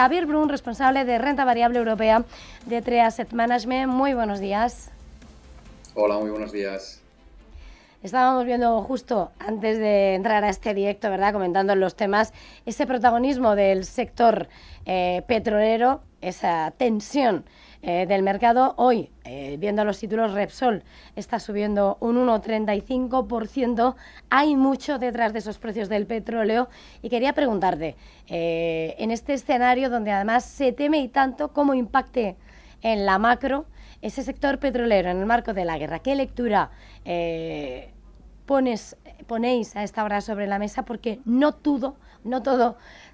Javier Brun, responsable de renta variable europea de Tree Asset Management. Muy buenos días. Hola, muy buenos días. Estábamos viendo justo antes de entrar a este directo, ¿verdad?, comentando los temas, ese protagonismo del sector petrolero, esa tensión del mercado. Hoy, viendo los títulos, Repsol está subiendo un 1,35%. Hay mucho detrás de esos precios del petróleo y quería preguntarte, en este escenario donde además se teme y tanto cómo impacte en la macro ese sector petrolero en el marco de la guerra, ¿qué lectura ponéis a esta hora sobre la mesa? Porque no todo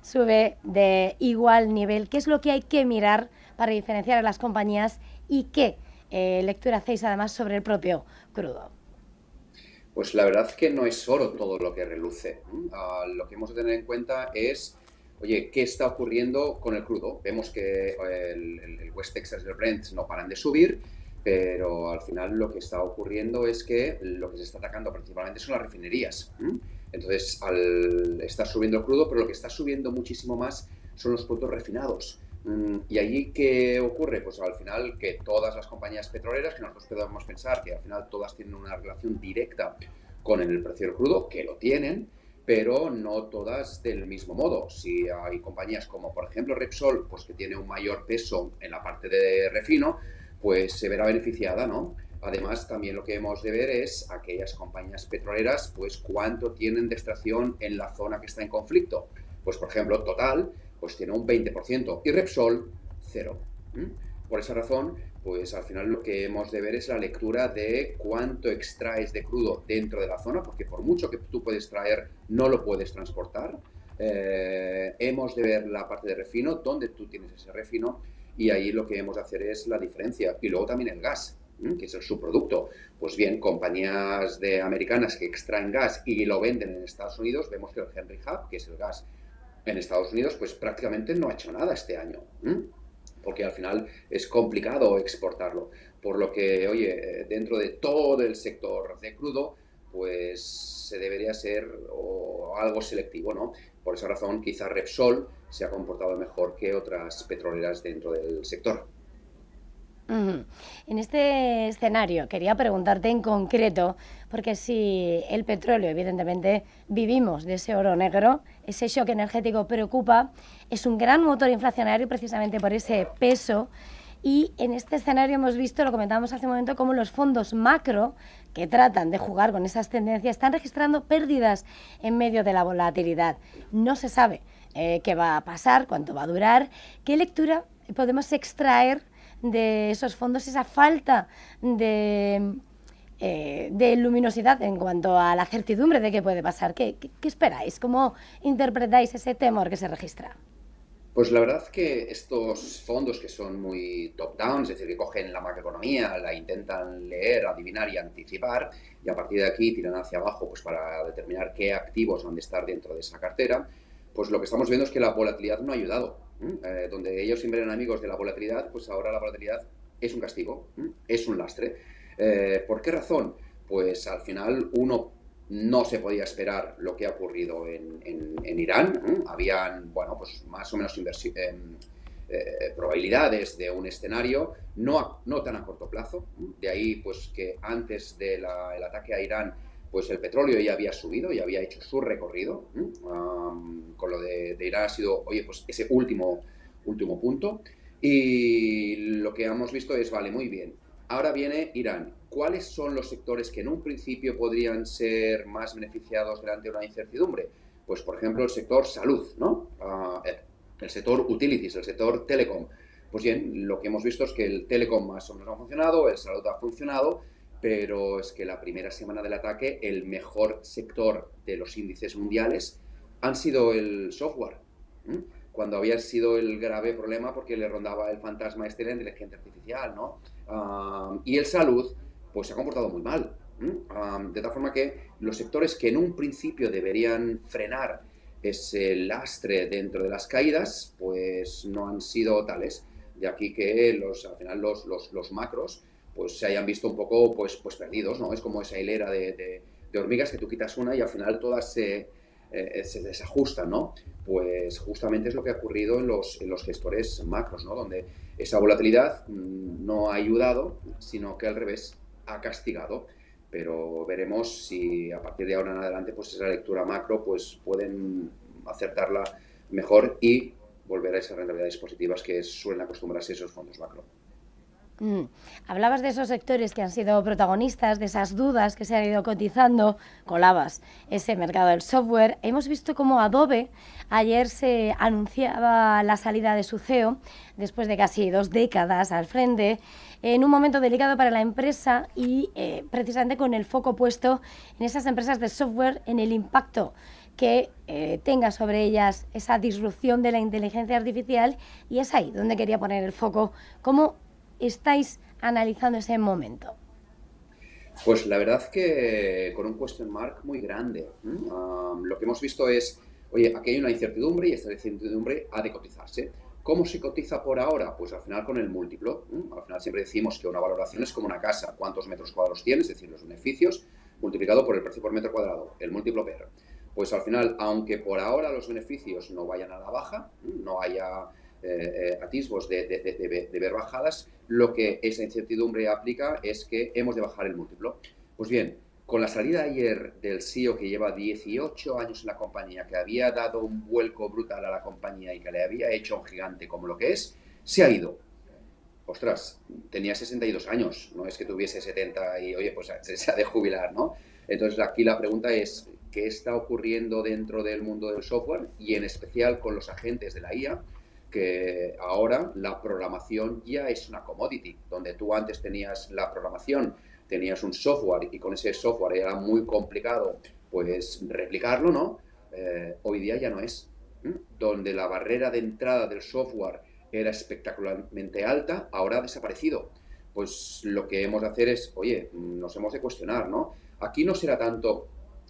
sube de igual nivel. ¿Qué es lo que hay que mirar para diferenciar a las compañías y qué lectura hacéis además sobre el propio crudo? Pues la verdad que no es oro todo lo que reluce. Lo que hemos de tener en cuenta es, oye, ¿qué está ocurriendo con el crudo? Vemos que el West Texas y el Brent no paran de subir, pero al final lo que está ocurriendo es que lo que se está atacando principalmente son las refinerías. Entonces, está subiendo el crudo, pero lo que está subiendo muchísimo más son los productos refinados. ¿Y allí qué ocurre? Pues al final que todas las compañías petroleras, que nosotros podemos pensar que al final todas tienen una relación directa con el precio del crudo, que lo tienen, pero no todas del mismo modo. Si hay compañías como por ejemplo Repsol, pues que tiene un mayor peso en la parte de refino, pues se verá beneficiada, ¿no? Además, también lo que hemos de ver es aquellas compañías petroleras, pues cuánto tienen de extracción en la zona que está en conflicto. Pues por ejemplo, Total, pues tiene un 20% y Repsol, 0. Por esa razón, pues al final lo que hemos de ver es la lectura de cuánto extraes de crudo dentro de la zona, porque por mucho que tú puedes traer, no lo puedes transportar. Hemos de ver la parte de refino, dónde tú tienes ese refino, y ahí lo que hemos de hacer es la diferencia. Y luego también el gas, que es el subproducto. Pues bien, compañías americanas que extraen gas y lo venden en Estados Unidos, vemos que el Henry Hub, que es el gas en Estados Unidos, pues prácticamente no ha hecho nada este año, porque al final es complicado exportarlo. Por lo que, oye, dentro de todo el sector de crudo, pues se debería ser algo selectivo, ¿no? Por esa razón, quizá Repsol se ha comportado mejor que otras petroleras dentro del sector. En este escenario quería preguntarte en concreto, porque si el petróleo, evidentemente, vivimos de ese oro negro, ese shock energético preocupa, es un gran motor inflacionario precisamente por ese peso, y en este escenario hemos visto, lo comentábamos hace un momento, cómo los fondos macro que tratan de jugar con esas tendencias están registrando pérdidas en medio de la volatilidad. No se sabe qué va a pasar, cuánto va a durar. ¿Qué lectura podemos extraer de esos fondos, esa falta de luminosidad en cuanto a la certidumbre de qué puede pasar? ¿Qué esperáis? ¿Cómo interpretáis ese temor que se registra? Pues la verdad que estos fondos que son muy top-down, es decir, que cogen la macroeconomía, la intentan leer, adivinar y anticipar, y a partir de aquí tiran hacia abajo pues para determinar qué activos van a estar dentro de esa cartera, pues lo que estamos viendo es que la volatilidad no ha ayudado. Donde ellos siempre eran amigos de la volatilidad, pues ahora la volatilidad es un castigo, es un lastre. ¿Por qué razón? Pues al final uno no se podía esperar lo que ha ocurrido en Irán. Habían, bueno, pues más o menos probabilidades de un escenario no tan a corto plazo. De ahí, pues que antes del ataque a Irán, pues el petróleo ya había subido, ya había hecho su recorrido. Con lo de Irán ha sido, oye, pues ese último punto. Y lo que hemos visto es, vale, muy bien. Ahora viene Irán. ¿Cuáles son los sectores que en un principio podrían ser más beneficiados delante de una incertidumbre? Pues, por ejemplo, el sector salud, ¿no? El sector utilities, el sector telecom. Pues bien, lo que hemos visto es que el telecom más o menos ha funcionado, el salud ha funcionado, pero es que la primera semana del ataque el mejor sector de los índices mundiales han sido el software, cuando había sido el grave problema porque le rondaba el fantasma este de la inteligencia artificial, ¿no? Y el salud, pues se ha comportado muy mal. De tal forma que los sectores que en un principio deberían frenar ese lastre dentro de las caídas, pues no han sido tales. De aquí que al final los macros pues se hayan visto un poco pues perdidos, ¿no? Es como esa hilera de hormigas que tú quitas una y al final todas se desajustan, ¿no? Pues justamente es lo que ha ocurrido en los gestores macros, ¿no? Donde esa volatilidad no ha ayudado, sino que al revés ha castigado. Pero veremos si a partir de ahora en adelante pues esa lectura macro pues pueden acertarla mejor y volver a esas rentabilidades positivas que suelen acostumbrarse esos fondos macro. Hablabas de esos sectores que han sido protagonistas, de esas dudas que se han ido cotizando, colabas ese mercado del software. Hemos visto cómo Adobe ayer se anunciaba la salida de su CEO, después de casi 2 décadas al frente, en un momento delicado para la empresa y precisamente con el foco puesto en esas empresas de software, en el impacto que tenga sobre ellas esa disrupción de la inteligencia artificial, y es ahí donde quería poner el foco. ¿Cómo estáis analizando ese momento? Pues la verdad que con un question mark muy grande. Lo que hemos visto es, oye, aquí hay una incertidumbre y esta incertidumbre ha de cotizarse. ¿Cómo se cotiza por ahora? Pues al final con el múltiplo. Al final siempre decimos que una valoración es como una casa. ¿Cuántos metros cuadrados tiene? Es decir, los beneficios multiplicado por el precio por metro cuadrado, el múltiplo PER. Pues al final, aunque por ahora los beneficios no vayan a la baja, no haya atisbos de ver bajadas, lo que esa incertidumbre aplica es que hemos de bajar el múltiplo. Pues bien, con la salida ayer del CEO que lleva 18 años en la compañía, que había dado un vuelco brutal a la compañía y que le había hecho un gigante como lo que es, se ha ido. Ostras, tenía 62 años, no es que tuviese 70 y, oye, pues se ha de jubilar, ¿no? Entonces aquí la pregunta es, ¿qué está ocurriendo dentro del mundo del software y en especial con los agentes de la IA? Que ahora la programación ya es una commodity, donde tú antes tenías la programación, tenías un software y con ese software era muy complicado pues replicarlo, ¿no? Hoy día ya no es. Donde la barrera de entrada del software era espectacularmente alta, ahora ha desaparecido. Pues lo que hemos de hacer es, oye, nos hemos de cuestionar, ¿no? Aquí no será tanto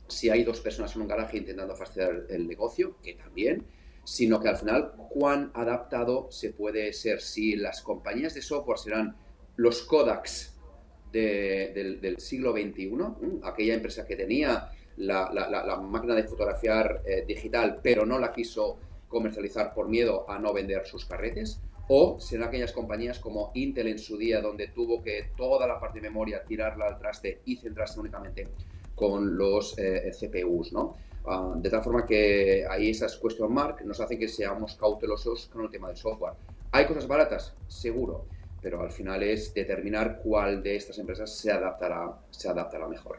si hay 2 personas en un garaje intentando fastidiar el negocio, que también, sino que al final cuán adaptado se puede ser. Si las compañías de software serán los Kodaks del siglo XXI, aquella empresa que tenía la máquina de fotografiar digital, pero no la quiso comercializar por miedo a no vender sus carretes, o serán aquellas compañías como Intel en su día, donde tuvo que toda la parte de memoria tirarla al traste y centrarse únicamente con los CPUs, ¿no? De tal forma que ahí esas question mark nos hacen que seamos cautelosos con el tema del software. ¿Hay cosas baratas? Seguro, pero al final es determinar cuál de estas empresas se adaptará mejor.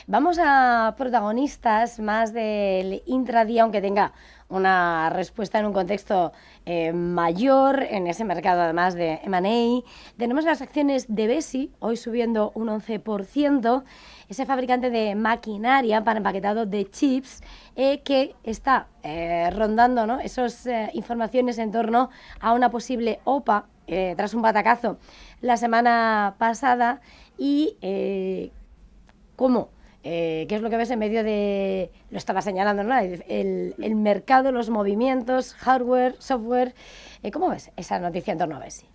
Vamos a protagonistas más del intradía, aunque tenga una respuesta en un contexto mayor en ese mercado, además de M&A. Tenemos las acciones de Besi, hoy subiendo un 11%, ese fabricante de maquinaria para empaquetado de chips, que está rondando, ¿no?, esas informaciones en torno a una posible OPA tras un batacazo la semana pasada. Y ¿cómo? ¿Qué es lo que ves en medio de, lo estaba señalando, ¿no?, el mercado, los movimientos, hardware, software? ¿Cómo ves esa noticia en torno a Besi?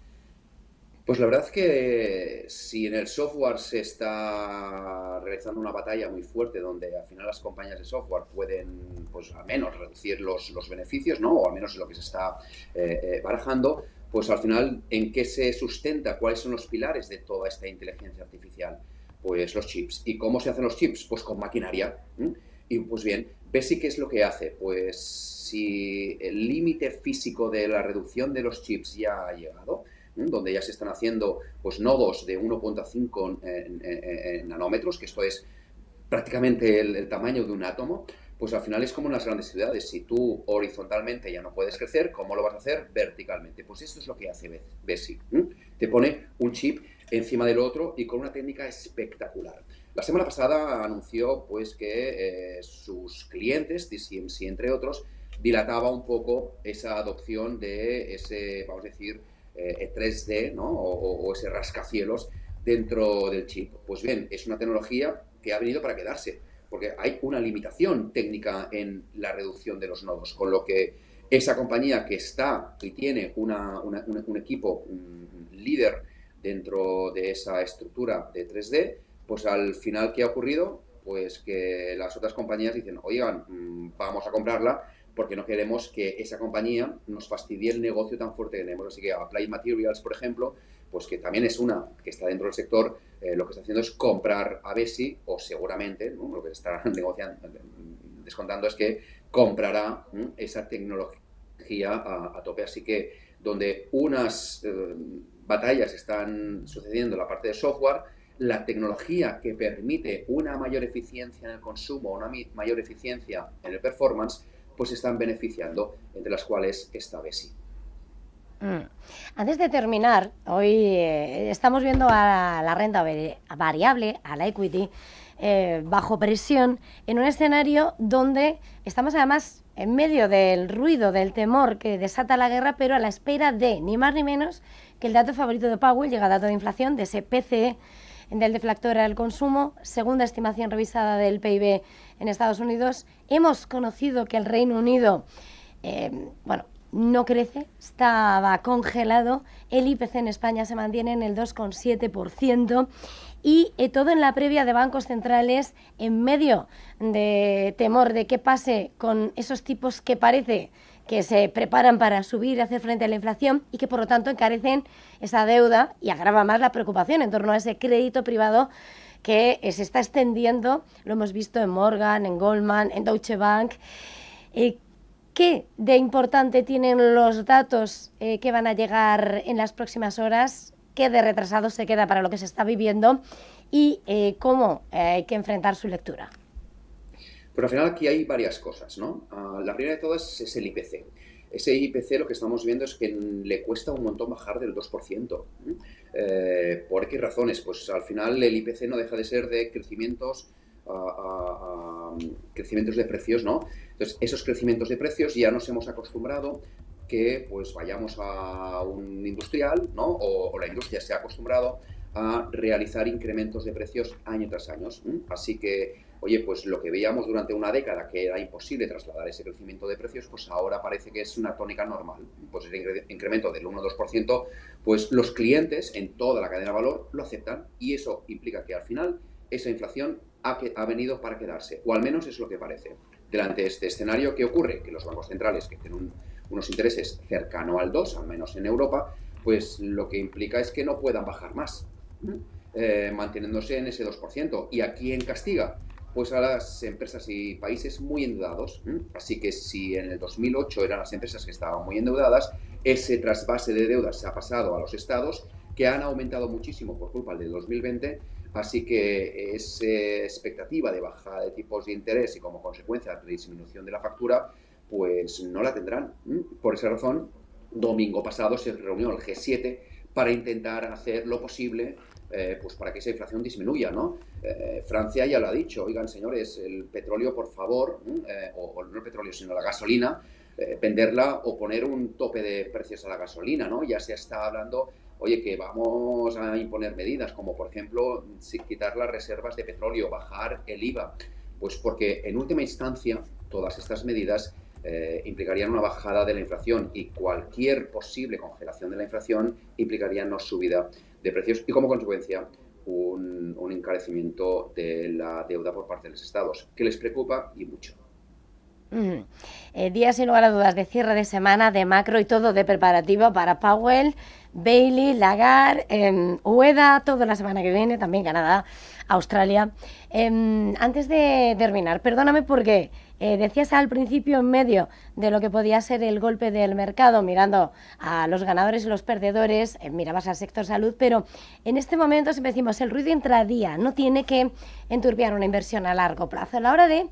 Pues la verdad es que si en el software se está realizando una batalla muy fuerte donde al final las compañías de software pueden, pues al menos reducir los beneficios, ¿no?, o al menos lo que se está barajando, pues al final, ¿en qué se sustenta? ¿Cuáles son los pilares de toda esta inteligencia artificial? Pues los chips. ¿Y cómo se hacen los chips? Pues con maquinaria. Y pues bien, Besi, ¿qué es lo que hace? Pues si el límite físico de la reducción de los chips ya ha llegado, donde ya se están haciendo pues nodos de 1.5 nanómetros, que esto es prácticamente el tamaño de un átomo, pues al final es como en las grandes ciudades. Si tú horizontalmente ya no puedes crecer, ¿cómo lo vas a hacer? Verticalmente. Pues esto es lo que hace Besi. Te pone un chip encima del otro y con una técnica espectacular. La semana pasada anunció pues que sus clientes, TSMC entre otros, dilataba un poco esa adopción de ese, vamos a decir, 3D, ¿no?, o ese rascacielos dentro del chip. Pues bien, es una tecnología que ha venido para quedarse, porque hay una limitación técnica en la reducción de los nodos, con lo que esa compañía que está y tiene un equipo líder dentro de esa estructura de 3D, pues al final, ¿qué ha ocurrido? pues que las otras compañías dicen, oigan, vamos a comprarla porque no queremos que esa compañía nos fastidie el negocio tan fuerte que tenemos. Así que Applied Materials, por ejemplo, pues que también es una que está dentro del sector, lo que está haciendo es comprar a Besi, o seguramente, ¿no?, lo que está negociando, descontando es que comprará esa tecnología a tope. Así que donde unas batallas están sucediendo en la parte de software, la tecnología que permite una mayor eficiencia en el consumo, una mayor eficiencia en el performance, pues están beneficiando, entre las cuales está Besi. Antes de terminar, hoy estamos viendo a la renta variable, a la equity, bajo presión, en un escenario donde estamos además en medio del ruido, del temor que desata la guerra, pero a la espera de, ni más ni menos, que el dato favorito de Powell, llega dato de inflación, de ese PCE, del deflactor al consumo, segunda estimación revisada del PIB en Estados Unidos. Hemos conocido que el Reino Unido, no crece, estaba congelado. El IPC en España se mantiene en el 2,7%. Y todo en la previa de bancos centrales, en medio de temor de qué pase con esos tipos que parece que se preparan para subir y hacer frente a la inflación y que por lo tanto encarecen esa deuda y agrava más la preocupación en torno a ese crédito privado que se está extendiendo. Lo hemos visto en Morgan, en Goldman, en Deutsche Bank. ¿Qué de importante tienen los datos que van a llegar en las próximas horas? ¿Qué de retrasado se queda para lo que se está viviendo? Y cómo hay que enfrentar su lectura. Pero al final aquí hay varias cosas, ¿no? La primera de todas es el IPC. Ese IPC lo que estamos viendo es que le cuesta un montón bajar del 2%. ¿Por qué razones? Pues al final el IPC no deja de ser de crecimientos de precios, ¿no? Entonces, esos crecimientos de precios ya nos hemos acostumbrado que pues vayamos a un industrial, ¿no? O la industria se ha acostumbrado a realizar incrementos de precios año tras año. Así que, oye, pues lo que veíamos durante una década que era imposible trasladar ese crecimiento de precios, pues ahora parece que es una tónica normal. Pues ese incremento del 1 o 2%, pues los clientes en toda la cadena de valor lo aceptan y eso implica que al final esa inflación ha venido para quedarse, o al menos es lo que parece. Delante de este escenario, ¿qué ocurre? Que los bancos centrales, que tienen unos intereses cercano al 2, al menos en Europa, pues lo que implica es que no puedan bajar más, manteniéndose en ese 2%. ¿Y a quién castiga? Pues a las empresas y países muy endeudados. Así que si en el 2008 eran las empresas que estaban muy endeudadas, ese trasvase de deudas se ha pasado a los estados, que han aumentado muchísimo por culpa del 2020, así que esa expectativa de bajada de tipos de interés y como consecuencia de disminución de la factura, pues no la tendrán. Por esa razón, domingo pasado se reunió el G7 para intentar hacer lo posible pues para que esa inflación disminuya, ¿no? Francia ya lo ha dicho, oigan señores, el petróleo por favor, o no el petróleo sino la gasolina, venderla o poner un tope de precios a la gasolina, ¿no? Ya se está hablando, oye, que vamos a imponer medidas como por ejemplo quitar las reservas de petróleo, bajar el IVA, pues porque en última instancia todas estas medidas implicarían una bajada de la inflación y cualquier posible congelación de la inflación implicaría no subida de precios y como consecuencia un encarecimiento de la deuda por parte de los estados, que les preocupa y mucho. Días sin lugar a dudas de cierre de semana, de macro y todo de preparativo para Powell, Bailey, Lagarde, UEDA, toda la semana que viene, también Canadá, Australia. Antes de terminar, perdóname porque decías al principio, en medio de lo que podía ser el golpe del mercado, mirando a los ganadores y los perdedores, mirabas al sector salud, pero en este momento siempre decimos, el ruido intradía no tiene que enturbiar una inversión a largo plazo. A la hora de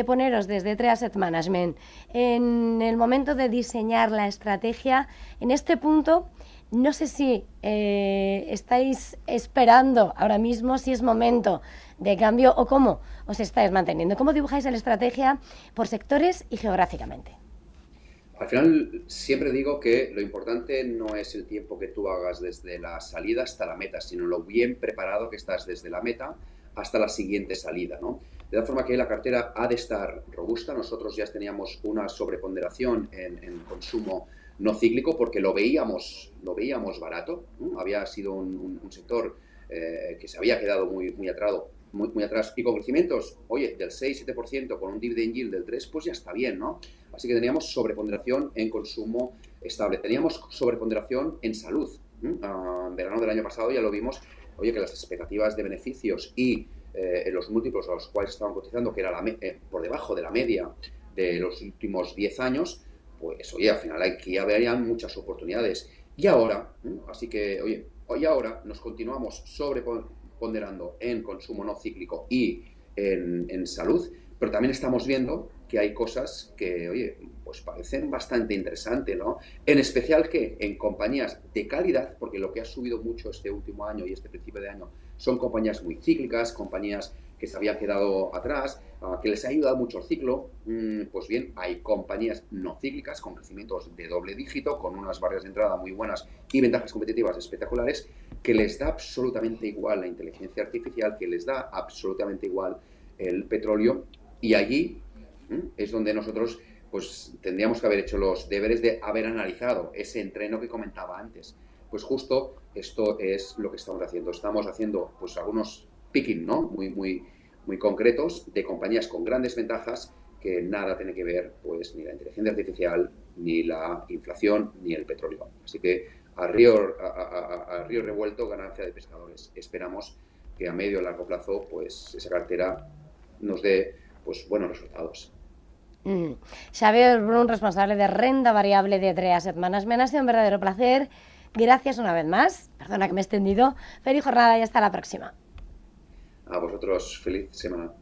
poneros desde Tree Asset Management, en el momento de diseñar la estrategia, en este punto, no sé si estáis esperando ahora mismo si es momento de cambio o cómo os estáis manteniendo. ¿Cómo dibujáis la estrategia por sectores y geográficamente? Al final siempre digo que lo importante no es el tiempo que tú hagas desde la salida hasta la meta, sino lo bien preparado que estás desde la meta hasta la siguiente salida, ¿no? De tal forma que la cartera ha de estar robusta. Nosotros ya teníamos una sobreponderación en consumo no cíclico porque lo veíamos barato, ¿no? Había sido un sector que se había quedado muy muy atrás. Y con crecimientos, oye, del 6-7%, con un dividend yield del 3%, pues ya está bien, ¿no? Así que teníamos sobreponderación en consumo estable. Teníamos sobreponderación en salud. En verano del año pasado ya lo vimos, oye, que las expectativas de beneficios y los múltiplos a los cuales estaban cotizando, que era por debajo de la media de los últimos 10 años, pues oye, al final aquí habrían muchas oportunidades. Y ahora, así que, oye, hoy ahora nos continuamos sobreponderando en consumo no cíclico y en salud, pero también estamos viendo que hay cosas que, oye, pues parecen bastante interesantes, ¿no? En especial que en compañías de calidad, porque lo que ha subido mucho este último año y este principio de año son compañías muy cíclicas, compañías que se habían quedado atrás, que les ha ayudado mucho el ciclo. Pues bien, hay compañías no cíclicas con crecimientos de doble dígito, con unas barreras de entrada muy buenas y ventajas competitivas espectaculares, que les da absolutamente igual la inteligencia artificial, que les da absolutamente igual el petróleo, y allí es donde nosotros pues tendríamos que haber hecho los deberes de haber analizado ese entreno que comentaba antes. Pues justo esto es lo que estamos haciendo. Estamos haciendo pues algunos picking, ¿no? Muy concretos de compañías con grandes ventajas que nada tiene que ver pues ni la inteligencia artificial, ni la inflación, ni el petróleo. Así que a río revuelto, ganancia de pescadores. Esperamos que a medio y largo plazo pues esa cartera nos dé pues buenos resultados. Xavier Brun, responsable de renta variable de Drea Asset Management. Ha sido un verdadero placer. Gracias una vez más. Perdona que me he extendido. Feliz jornada y hasta la próxima. A vosotros, feliz semana.